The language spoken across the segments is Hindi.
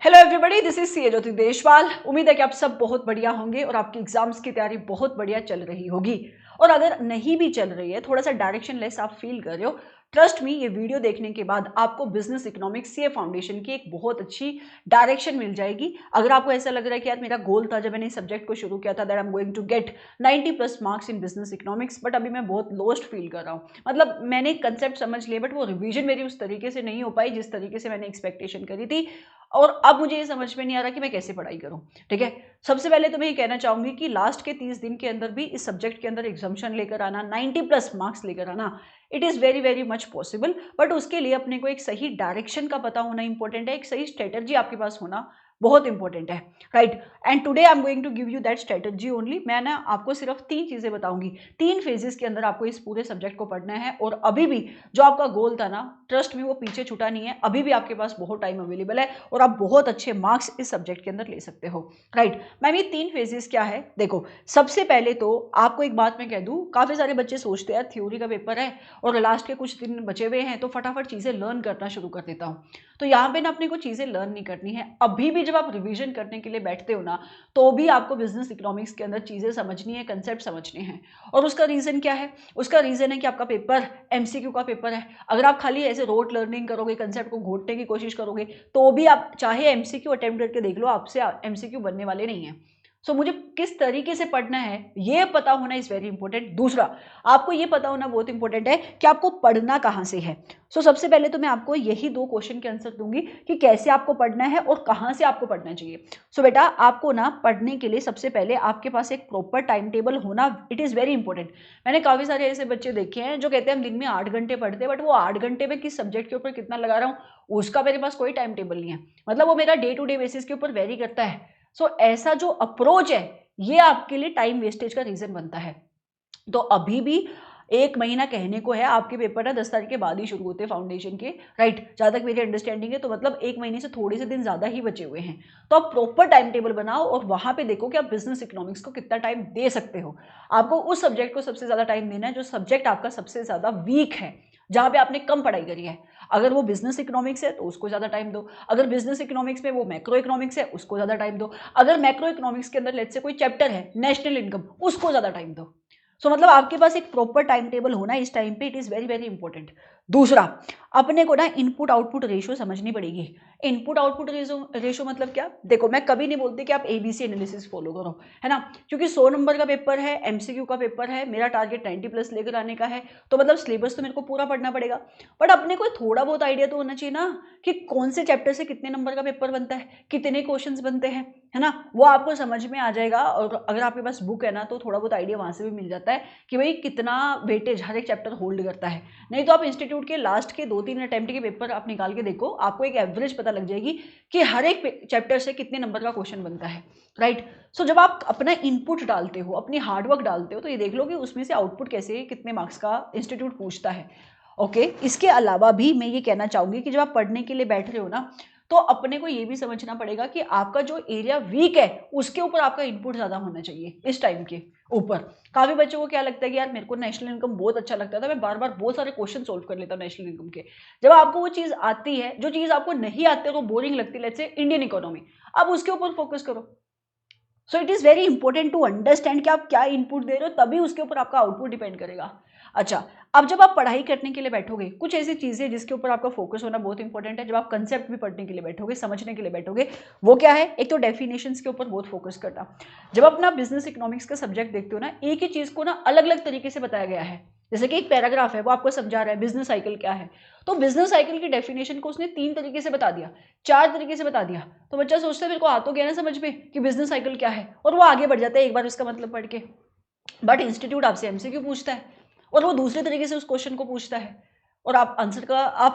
Hello everybody, this is C Jyoti Deshwal. उम्मीद है कि आप सब बहुत बढ़िया होंगे और आपकी एग्जाम्स की तैयारी बहुत बढ़िया चल रही होगी। और अगर नहीं भी चल रही है, थोड़ा सा डायरेक्शन लेस आप फील कर रहे हो, ट्रस्ट मी, ये वीडियो देखने के बाद आपको बिजनेस इकोनॉमिक्स सीए फाउंडेशन की एक बहुत अच्छी डायरेक्शन मिल जाएगी। अगर आपको ऐसा लग रहा है कि यार मेरा गोल था जब मैंने इस सब्जेक्ट को शुरू किया था that I am going to get 90+ marks in business economics, but अभी मैं बहुत लोस्ट फील कर रहा हूँ। मतलब मैंने कंसेप्ट समझ लिए बट वो रिवीजन मेरी उस तरीके से नहीं हो पाई जिस तरीके से मैंने एक्सपेक्टेशन करी थी, और अब मुझे ये समझ में नहीं आ रहा कि मैं कैसे पढ़ाई करूं। ठीक है, सबसे पहले तो मैं ये कहना चाहूंगी कि लास्ट के 30 दिन के अंदर भी इस सब्जेक्ट के अंदर एग्जाम्शन लेकर आना, 90+ मार्क्स लेकर आना, it is very very much possible. But उसके लिए अपने को एक सही डायरेक्शन का पता होना इंपॉर्टेंट है, एक सही स्ट्रेटजी आपके पास होना बहुत इंपॉर्टेंट है, right. And today I am going to give you that strategy only. मैं ना आपको सिर्फ 3 चीज़ें बताऊंगी, 3 फेजेस के अंदर आपको इस पूरे सब्जेक्ट को पढ़ना है। और अभी भी जो आपका गोल था ना, ट्रस्ट में वो पीछे छूटा नहीं है, अभी भी आपके पास बहुत टाइम अवेलेबल है और आप बहुत अच्छे मार्क्स इस सब्जेक्ट के अंदर ले सकते हो, राइट। मैम ये 3 फेजेस क्या है? देखो, सबसे पहले तो आपको एक बात मैं कह दूं, काफ़ी सारे बच्चे सोचते हैं यार थ्योरी का पेपर है और लास्ट के कुछ दिन बचे हुए हैं तो फटाफट चीज़ें लर्न करना शुरू कर देता हूँ। तो यहाँ पे ना अपने को चीज़ें लर्न नहीं करनी है। अभी भी जब आप रिवीजन करने के लिए बैठते हो ना, तो भी आपको बिजनेस इकोनॉमिक्स के अंदर चीज़ें समझनी है, कंसेप्ट समझने हैं। और उसका रीज़न क्या है? उसका रीज़न है कि आपका पेपर एमसीक्यू का पेपर है। अगर आप खाली ऐसे रोट लर्निंग करोगे, कंसेप्ट को घोटने की कोशिश करोगे, तो भी आप चाहे एमसीक्यू अटेम्प्ट करके देख लो, आपसे एमसीक्यू बनने वाले नहीं है। सो मुझे किस तरीके से पढ़ना है ये पता होना इज़ वेरी इंपॉर्टेंट। दूसरा, आपको ये पता होना बहुत इंपॉर्टेंट है कि आपको पढ़ना कहाँ से है। सबसे पहले तो मैं आपको यही 2 क्वेश्चन के आंसर दूंगी कि कैसे आपको पढ़ना है और कहाँ से आपको पढ़ना चाहिए। बेटा, आपको ना पढ़ने के लिए सबसे पहले आपके पास एक प्रॉपर टाइम टेबल होना, इट इज़ वेरी इंपॉर्टेंट। मैंने काफ़ी सारे ऐसे बच्चे देखे हैं जो कहते हैं हम दिन में 8 घंटे पढ़ते हैं, बट वो 8 घंटे में किस सब्जेक्ट के ऊपर कितना लगा रहा हूँ उसका मेरे पास कोई टाइम टेबल नहीं है। मतलब वो मेरा डे टू डे बेसिस के ऊपर वेरी करता है। ऐसा जो अप्रोच है ये आपके लिए टाइम वेस्टेज का रीजन बनता है। तो अभी भी 1 महीना कहने को है, आपके पेपर ना 10 तारीख के बाद ही शुरू होते हैं फाउंडेशन के, राइट, जहाँ तक मेरी अंडरस्टैंडिंग है। तो मतलब 1 महीने से थोड़े से दिन ज़्यादा ही बचे हुए हैं। तो आप प्रॉपर टाइम टेबल बनाओ और वहाँ पे देखो कि आप बिजनेस इकोनॉमिक्स को कितना टाइम दे सकते हो। आपको उस सब्जेक्ट को सबसे ज़्यादा टाइम देना है जो सब्जेक्ट आपका सबसे ज़्यादा वीक है, जहाँ पे आपने कम पढ़ाई करी है। अगर वो बिजनेस इकोनॉमिक्स है तो उसको ज़्यादा टाइम दो। अगर बिजनेस इकोनॉमिक्स में वो मैक्रो इकोनॉमिक्स है उसको ज़्यादा टाइम दो। अगर मैक्रो इकोनॉमिक्स के अंदर लेट्स से कोई चैप्टर है नेशनल इनकम, उसको ज़्यादा टाइम दो। मतलब आपके पास एक प्रॉपर टाइम टेबल होना इस टाइम पे, it is very very important. दूसरा, अपने को ना इनपुट आउटपुट रेशियो समझनी पड़ेगी। इनपुट आउटपुट रेशियो मतलब क्या? देखो, मैं कभी नहीं बोलती कि आप एबीसी एनालिसिस फॉलो करो, है ना, क्योंकि 100 नंबर का पेपर है, एमसीक्यू का पेपर है, मेरा टारगेट 90+ लेकर आने का है। तो मतलब सिलेबस तो मेरे को पूरा पढ़ना पड़ेगा, बट अपने को थोड़ा बहुत आइडिया तो होना चाहिए ना कि कौन से चैप्टर से कितने नंबर का पेपर बनता है, कितने क्वेश्चंस बनते हैं, है ना, वो आपको समझ में आ जाएगा। और अगर आपके पास बुक है ना तो थोड़ा बहुत आइडिया वहाँ से भी मिल जाता है कि भाई कितना वेटेज हर एक चैप्टर होल्ड करता है। नहीं तो आप इंस्टीट्यूट के लास्ट के 2-3 अटेम्प्ट के पेपर आप निकाल के देखो, आपको एक एवरेज पता लग जाएगी कि हर एक चैप्टर से कितने नंबर का क्वेश्चन बनता है, राइट। जब आप अपना इनपुट डालते हो, अपनी हार्डवर्क डालते हो, तो ये देख लो कि उसमें से आउटपुट कैसे, कितने मार्क्स का इंस्टीट्यूट पूछता है। ओके, इसके अलावा भी मैं ये कहना चाहूँगी कि जब आप पढ़ने के लिए बैठ रहे हो ना, तो अपने को ये भी समझना पड़ेगा कि आपका जो एरिया वीक है उसके ऊपर आपका इनपुट ज़्यादा होना चाहिए इस टाइम के ऊपर। काफ़ी बच्चों को क्या लगता है कि यार मेरे को नेशनल इनकम बहुत अच्छा लगता था, मैं बार बार बहुत सारे क्वेश्चन सोल्व कर लेता हूँ नेशनल इनकम के। जब आपको वो चीज़ आती है, जो चीज़ आपको नहीं आती है, वो बोरिंग लगती है, लेट्स से इंडियन इकोनॉमी, आप उसके ऊपर फोकस करो। It is very important to understand कि आप क्या इनपुट दे रहे हो, तभी उसके ऊपर आपका आउटपुट डिपेंड करेगा। अच्छा, अब जब आप पढ़ाई करने के लिए बैठोगे, कुछ ऐसी चीज़ें जिसके ऊपर आपका फोकस होना बहुत इंपॉर्टेंट है। जब आप कंसेप्ट भी पढ़ने के लिए बैठोगे, समझने के लिए बैठोगे, वो क्या है? एक तो डेफिनेशंस के ऊपर बहुत फोकस करना। जब अपना बिजनेस इकोनॉमिक्स का सब्जेक्ट देखते हो ना, एक ही चीज़ को ना अलग अलग तरीके से बताया गया है। जैसे कि एक पैराग्राफ है, वो आपको समझा रहा है बिजनेस साइकिल क्या है, तो बिजनेस साइकिल की डेफिनेशन को उसने 3 तरीके से बता दिया, 4 तरीके से बता दिया। तो बच्चा सोचता है मेरे को आ तो गया ना समझ में कि बिजनेस साइकिल क्या है, और वो आगे बढ़ जाता है एक बार उसका मतलब पढ़ के। बट इंस्टीट्यूट आपसे एमसीक्यू पूछता है और वो दूसरे तरीके से उस क्वेश्चन को पूछता है, और आप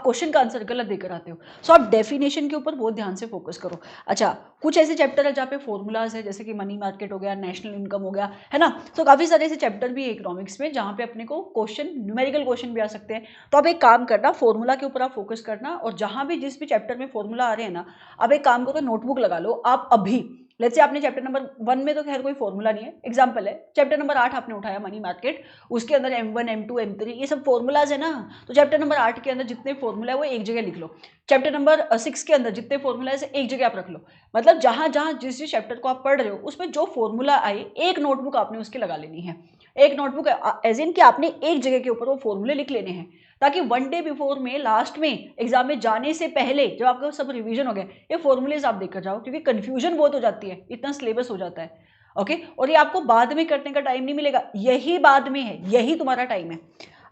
क्वेश्चन का आंसर गलत देकर आते हो। आप डेफिनेशन के ऊपर बहुत ध्यान से फोकस करो। अच्छा, कुछ ऐसे चैप्टर है जहाँ पे फॉर्मूलाज है, जैसे कि मनी मार्केट हो गया, नेशनल इनकम हो गया, है ना। काफ़ी सारे ऐसे चैप्टर भी है इकोनॉमिक्स में जहाँ पे अपने को क्वेश्चन, न्यूमेरिकल क्वेश्चन भी आ सकते हैं। तो आप एक काम करना, फॉर्मूला के ऊपर आप फोकस करना, और जहाँ भी जिस भी चैप्टर में फॉर्मूला आ रहे हैं ना, आप एक काम करो, नोटबुक लगा लो आप अभी, लेट्स से आपने चैप्टर नंबर 1 में तो खैर कोई फॉर्मूला नहीं है, एग्जांपल है, चैप्टर नंबर 8 आपने उठाया मनी मार्केट, उसके अंदर M1 M2 M3 ये सब फॉर्मूलाज है ना, तो चैप्टर नंबर 8 के अंदर जितने फॉर्मूला है वो एक जगह लिख लो, चैप्टर नंबर 6 के अंदर जितने फॉर्मूला है एक जगह आप रख लो, मतलब जहां जहां जिस चैप्टर को आप पढ़ रहे हो उसमें जो फॉर्मूला आए एक नोटबुक आपने उसकी लगा लेनी है, एक नोटबुक एज इन कि आपने एक जगह के ऊपर वो फॉर्मूले लिख लेने हैं, ताकि 1 डे बिफोर में लास्ट में एग्जाम में जाने से पहले जब आपका सब रिवीजन हो गया ये फॉर्मूलेज आप देख कर जाओ, क्योंकि कंफ्यूजन बहुत हो जाती है, इतना सिलेबस हो जाता है। ओके, और ये आपको बाद में करने का टाइम नहीं मिलेगा, यही बाद में है, यही तुम्हारा टाइम है।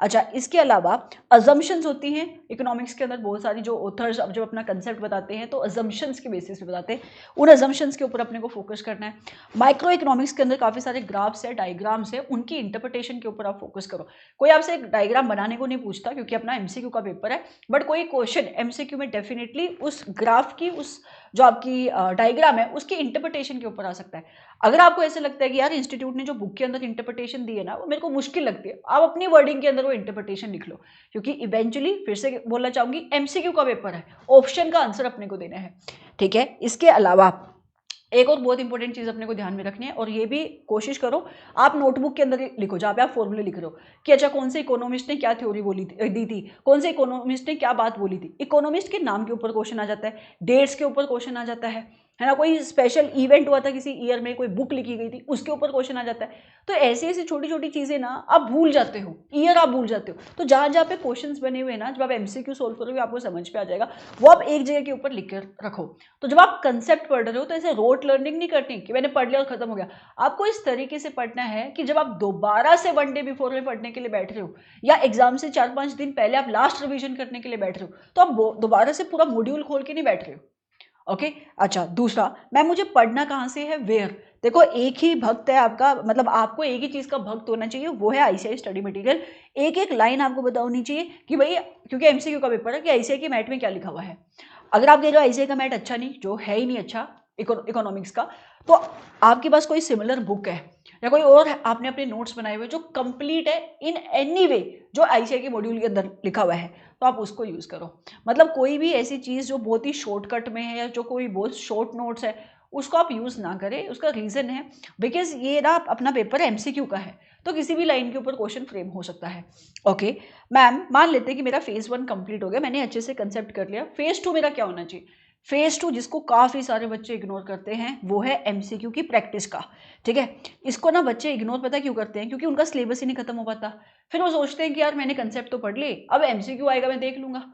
अच्छा, इसके अलावा अजम्पशंस होती हैं इकोनॉमिक्स के अंदर, बहुत सारी जो ऑथर्स अब जब अपना कंसेप्ट बताते हैं तो अजम्पशंस के बेसिस पे बताते हैं, उन अजम्पशंस के ऊपर अपने को फोकस करना है। माइक्रो इकोनॉमिक्स के अंदर काफ़ी सारे ग्राफ्स है, डायग्राम्स है, उनकी इंटरप्रिटेशन के ऊपर आप फोकस करो। कोई आपसे एक डायग्राम बनाने को नहीं पूछता क्योंकि अपना एमसीक्यू का पेपर है, बट कोई क्वेश्चन एमसीक्यू में डेफिनेटली उस ग्राफ की, उस जो आपकी डायग्राम है उसकी इंटरप्रिटेशन के ऊपर आ सकता है। अगर आपको ऐसे लगता है कि यार इंस्टीट्यूट ने जो बुक के अंदर इंटरप्रिटेशन दी है ना वो मेरे को मुश्किल लगती है, आप अपनी वर्डिंग के अंदर वो इंटरप्रिटेशन लिख लो, क्योंकि इवेंचुअली फिर से बोलना चाहूंगी एमसीक्यू का पेपर है, ऑप्शन का आंसर अपने को देना है। ठीक है, इसके अलावा एक और बहुत इंपॉर्टेंट चीज अपने को ध्यान में रखनी है, और ये भी कोशिश करो आप नोटबुक के अंदर लिखो जहाँ पे आप फॉर्मूले लिख रहे हो कि अच्छा कौन से इकोनॉमिस्ट ने क्या थ्योरी दी थी, कौन से इकोनॉमिस्ट ने क्या बात बोली थी। इकोनॉमिस्ट के नाम के ऊपर क्वेश्चन आ जाता है, डेट्स के ऊपर क्वेश्चन आ जाता है ना, कोई स्पेशल इवेंट हुआ था किसी ईयर में, कोई बुक लिखी गई थी उसके ऊपर क्वेश्चन आ जाता है। तो ऐसी ऐसी छोटी छोटी चीजें ना आप भूल जाते हो, ईयर आप भूल जाते हो, तो जहाँ जहाँ पे क्वेश्चंस बने हुए हैं ना, जब आप एमसीक्यू सोल्व करोगे आपको समझ पे आ जाएगा, वो आप एक जगह के ऊपर लिख कर रखो। तो जब आप कंसेप्ट पढ़ रहे हो तो ऐसे रोट लर्निंग नहीं करनी कि मैंने पढ़ लिया और खत्म हो गया, आपको इस तरीके से पढ़ना है कि जब आप दोबारा से 1 डे बिफोर में पढ़ने के लिए बैठ रहे हो या एग्जाम से 4-5 दिन पहले आप लास्ट रिविजन करने के लिए बैठ रहे हो, तो आप दोबारा से पूरा मॉड्यूल खोल के नहीं बैठ रहे हो। ओके, अच्छा दूसरा, मैम मुझे पढ़ना कहाँ से है, वेयर, देखो एक ही भक्त है आपका, मतलब आपको एक ही चीज का भक्त होना चाहिए, वो है आईसीआई स्टडी मटेरियल। एक एक लाइन आपको बतानी चाहिए कि भाई, क्योंकि एमसीक्यू का पेपर है, कि आईसीआई की मैट में क्या लिखा हुआ है। अगर आप कह रहे हो आईसीआई का मैट अच्छा नहीं, जो है ही नहीं अच्छा इकोनॉमिक्स का, तो आपके पास कोई सिमिलर बुक है या कोई और आपने अपने नोट्स बनाए हुए जो कंप्लीट है इन एनी वे जो आईसीआई के मॉड्यूल के अंदर लिखा हुआ है, तो आप उसको यूज करो। मतलब कोई भी ऐसी चीज जो बहुत ही शॉर्टकट में है या जो कोई बहुत शॉर्ट नोट्स है उसको आप यूज ना करें। उसका रीजन है बिकॉज ये ना अपना पेपर एमसीक्यू का है, तो किसी भी लाइन के ऊपर क्वेश्चन फ्रेम हो सकता है। ओके मैम, मान लेते हैं कि मेरा फेज 1 कंप्लीट हो गया, मैंने अच्छे से कंसेप्ट कर लिया, फेज 2 मेरा क्या होना चाहिए। फेज 2 जिसको काफी सारे बच्चे इग्नोर करते हैं वो है एमसीक्यू की प्रैक्टिस का। ठीक है, इसको ना बच्चे इग्नोर पता क्यों करते हैं, क्योंकि उनका सिलेबस ही नहीं खत्म हो पाता, फिर वो सोचते हैं कि यार मैंने कंसेप्ट तो पढ़ लिए, अब एमसीक्यू आएगा मैं देख लूंगा,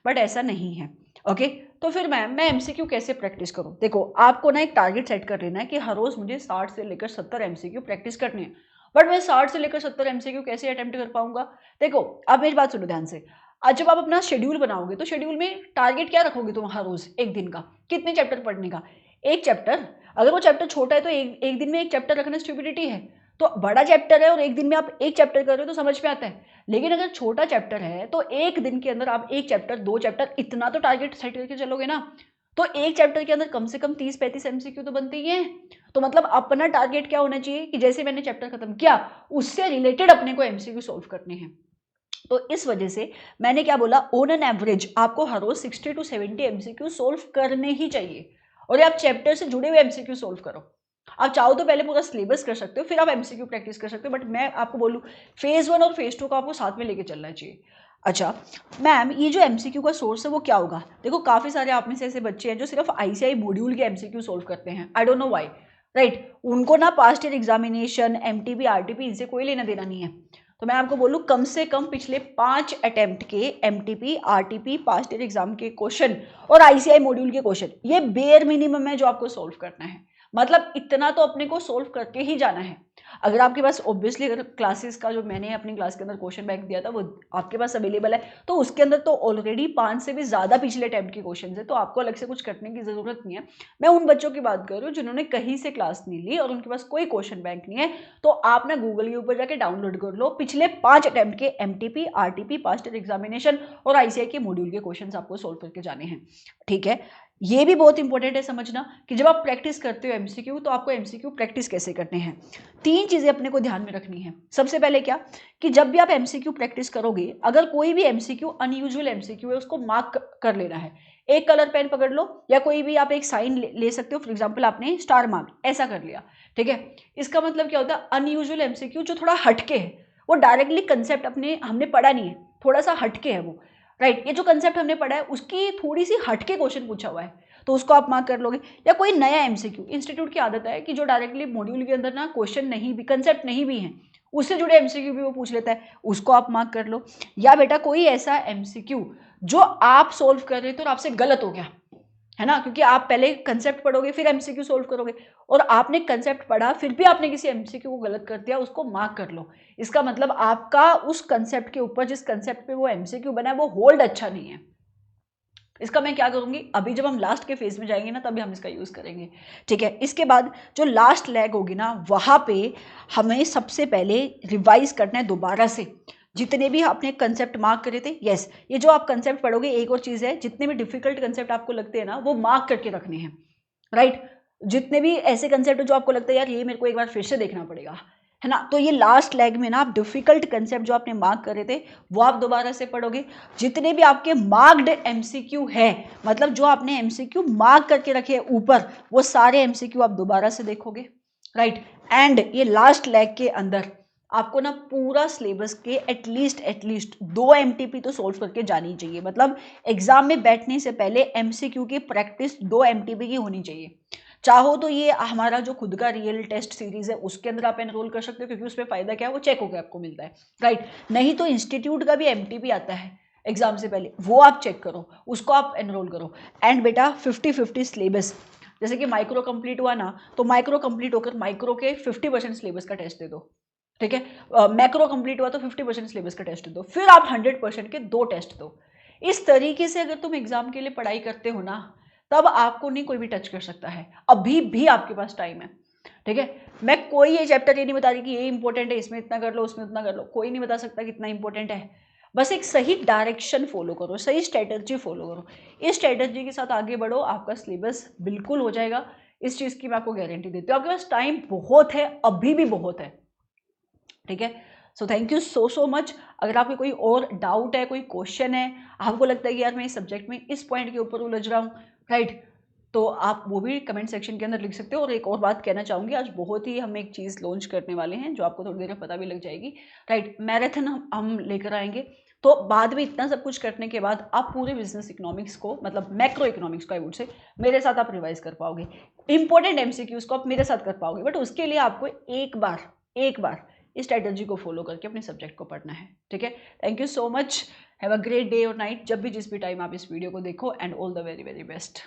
बट ऐसा नहीं है। ओके, तो फिर मैं एमसीक्यू कैसे प्रैक्टिस करूं। देखो आपको ना एक टारगेट सेट कर लेना है कि हर रोज मुझे 60 से लेकर 70 एमसीक्यू प्रैक्टिस करनी है, बट मैं 60 से लेकर 70 एमसीक्यू कैसे अटेम्प्ट कर पाऊंगा। देखो अब मेरी बात सुनो ध्यान से, आज जब आप अपना शेड्यूल बनाओगे तो शेड्यूल में टारगेट क्या रखोगे तुम हर रोज एक दिन का, कितने चैप्टर पढ़ने का, एक चैप्टर। अगर वो चैप्टर छोटा है तो एक दिन में एक चैप्टर रखना स्टुपिडिटी है, तो बड़ा चैप्टर है और एक दिन में आप एक चैप्टर कर रहे हो तो समझ में आता है, लेकिन अगर छोटा चैप्टर है तो एक दिन के अंदर आप एक चैप्टर 2 चैप्टर इतना तो टारगेट सेट करके चलोगे ना, तो एक चैप्टर के अंदर कम से कम 30-35 एमसीक्यू तो बनते ही हैं। तो मतलब अपना टारगेट क्या होना चाहिए कि जैसे मैंने चैप्टर खत्म किया उससे रिलेटेड अपने को एमसीक्यू सॉल्व करने हैं। तो इस वजह से मैंने क्या बोला, ऑन एन एवरेज आपको हर रोज 60 to 70 एमसीक्यू सोल्व करने ही चाहिए, और आप चैप्टर से जुड़े हुए एमसीक्यू सोल्व करो। आप चाहो तो पहले पूरा सिलेबस कर सकते हो, फिर आप एमसीक्यू प्रैक्टिस कर सकते हो, बट मैं आपको बोलूँ फेज 1 और फेज 2 का आपको साथ में लेके चलना चाहिए। अच्छा मैम, ये जो एमसीक्यू का सोर्स है वो क्या होगा। देखो काफी सारे आप में से ऐसे बच्चे हैं जो सिर्फ आईसीआई मॉड्यूल के एमसीक्यू सोल्व करते हैं, I don't know why, right. उनको ना past year examination, MTP, RTP इनसे कोई लेना देना नहीं है। तो मैं आपको बोलूँ कम से कम पिछले 5 अटेम्प्ट के MTP, RTP, past year exam के क्वेश्चन और आईसीआई मॉड्यूल के क्वेश्चन, ये बेयर मिनिमम है जो आपको सोल्व करना है। मतलब इतना तो अपने को सोल्व करके ही जाना है। अगर आपके पास ऑब्वियसली अगर क्लासेस का जो मैंने अपनी क्लास के अंदर क्वेश्चन बैंक दिया था वो आपके पास अवेलेबल है, तो उसके अंदर तो ऑलरेडी 5 से भी ज़्यादा पिछले अटेम्प्ट के क्वेश्चन है, तो आपको अलग से कुछ करने की ज़रूरत नहीं है। मैं उन बच्चों की बात कर रही हूँ जिन्होंने कहीं से क्लास नहीं ली और उनके पास कोई क्वेश्चन बैंक नहीं है, तो आप ना गूगल के ऊपर जाके डाउनलोड कर लो पिछले 5 अटेम्प्ट के MTP, RTP, past year examination और आईसीआई के मॉड्यूल के क्वेश्चन आपको सोल्व करके जाने हैं। ठीक है, ये भी बहुत इंपॉर्टेंट है समझना कि जब आप प्रैक्टिस करते हो एमसीक्यू तो आपको एमसीक्यू प्रैक्टिस कैसे करने हैं। 3 चीजें अपने को ध्यान में रखनी है। सबसे पहले क्या कि जब भी आप एमसीक्यू प्रैक्टिस करोगे, अगर कोई भी एमसीक्यू अनयूजुअल एमसीक्यू है उसको मार्क कर लेना है। एक कलर पेन पकड़ लो या कोई भी आप एक साइन ले सकते हो, फॉर एग्जाम्पल आपने स्टार मार्क ऐसा कर लिया, ठीक है। इसका मतलब क्या होता है, अनयूजुअल एमसीक्यू जो थोड़ा हटके है, वो डायरेक्टली कंसेप्ट हमने पढ़ा नहीं है, थोड़ा सा हटके है वो, राइट। ये जो कंसेप्ट हमने पढ़ा है उसकी थोड़ी सी हटके क्वेश्चन पूछा हुआ है, तो उसको आप मार्क कर लोगे। या कोई नया एमसीक्यू, इंस्टीट्यूट की आदत है कि जो डायरेक्टली मॉड्यूल के अंदर ना क्वेश्चन नहीं भी, कंसेप्ट नहीं भी है, उससे जुड़े एमसीक्यू भी वो पूछ लेता है, उसको आप मार्क कर लो। या बेटा कोई ऐसा एमसीक्यू जो आप सोल्व कर रहे थे और आपसे गलत हो गया, है ना, क्योंकि आप पहले कंसेप्ट पढ़ोगे फिर एमसीक्यू सोल्व करोगे, और आपने कंसेप्ट पढ़ा फिर भी आपने किसी एमसीक्यू को गलत कर दिया, उसको मार्क कर लो। इसका मतलब आपका उस कंसेप्ट के ऊपर, जिस कंसेप्ट पे वो एमसीक्यू बना है, वो होल्ड अच्छा नहीं है। इसका मैं क्या करूंगी, अभी जब हम लास्ट के फेज में जाएंगे ना तभी हम इसका यूज करेंगे, ठीक है। इसके बाद जो लास्ट लेग होगी ना, वहां पे हमें सबसे पहले रिवाइज करना है दोबारा से जितने भी आपने कंसेप्ट मार्क करे थे। यस, ये जो आप कंसेप्ट पढ़ोगे, एक और चीज है, जितने भी डिफिकल्ट कंसेप्ट आपको लगते हैं ना, वो मार्क करके रखने हैं, राइट। जितने भी ऐसे कंसेप्ट जो आपको लगता है यार ये मेरे को एक बार फिर से देखना पड़ेगा, है ना, तो ये लास्ट लेग में ना आप डिफिकल्ट कंसेप्ट जो आपने मार्क करे थे वो आप दोबारा से पढ़ोगे। जितने भी आपके मार्क्ड एमसीक्यू है, मतलब जो आपने एमसीक्यू मार्क करके रखे ऊपर, वो सारे एमसीक्यू आप दोबारा से देखोगे, राइट। एंड ये लास्ट लेग के अंदर आपको ना पूरा सिलेबस के एटलीस्ट 2 एमटीपी तो सोल्व करके जानी चाहिए। मतलब एग्जाम में बैठने से पहले एमसीक्यू की प्रैक्टिस 2 एमटीपी की होनी चाहिए। चाहो तो ये हमारा जो खुद का रियल टेस्ट सीरीज है उसके अंदर आप एनरोल कर सकते हो, क्योंकि उसमें फायदा क्या है, वो चेक होकर आपको मिलता है, राइट। नहीं तो इंस्टीट्यूट का भी एमटीपी आता है एग्जाम से पहले, वो आप चेक करो, उसको आप एनरोल करो। एंड बेटा 50-50 सिलेबस, जैसे कि माइक्रो कंप्लीट हुआ ना, तो माइक्रो कंप्लीट होकर माइक्रो के 50% सिलेबस का टेस्ट दे दो, ठीक है। मैक्रो कंप्लीट हुआ तो 50% सिलेबस का टेस्ट दो, फिर आप 100% के 2 टेस्ट दो। इस तरीके से अगर तुम एग्जाम के लिए पढ़ाई करते हो ना, तब आपको नहीं कोई भी टच कर सकता है, अभी भी आपके पास टाइम है, ठीक है। मैं कोई ये चैप्टर ये नहीं बता रही कि ये इंपॉर्टेंट है, इसमें इतना कर लो, उसमें उतना कर लो, कोई नहीं बता सकता कितना इंपॉर्टेंट है। बस एक सही डायरेक्शन फॉलो करो, सही स्ट्रेटजी फॉलो करो, इस स्ट्रेटजी के साथ आगे बढ़ो, आपका सिलेबस बिल्कुल हो जाएगा। इस चीज़ की मैं आपको गारंटी देती हूँ। आपके पास टाइम बहुत है, अभी भी बहुत है, ठीक है। So thank you so much. अगर आपके कोई और डाउट है, कोई क्वेश्चन है, आपको लगता है कि यार मैं इस सब्जेक्ट में इस पॉइंट के ऊपर उलझ रहा हूँ, राइट, तो आप वो भी कमेंट सेक्शन के अंदर लिख सकते हो। और एक और बात कहना चाहूँगी, आज बहुत ही हम एक चीज़ लॉन्च करने वाले हैं जो आपको थोड़ी देर में पता भी लग जाएगी, राइट। मैराथन हम लेकर आएंगे, तो बाद में इतना सब कुछ करने के बाद आप पूरे बिजनेस इकोनॉमिक्स को, मतलब मैक्रो इकोनॉमिक्स को आई वुड से, मेरे साथ आप रिवाइज कर पाओगे। इंपॉर्टेंट एमसीक्यूज को आप मेरे साथ कर पाओगे, बट उसके लिए आपको एक बार इस स्ट्रेटजी को फॉलो करके अपने सब्जेक्ट को पढ़ना है, ठीक है। Thank you so much, have a great day और नाइट, जब भी जिस भी टाइम आप इस वीडियो को देखो, and all the very very best.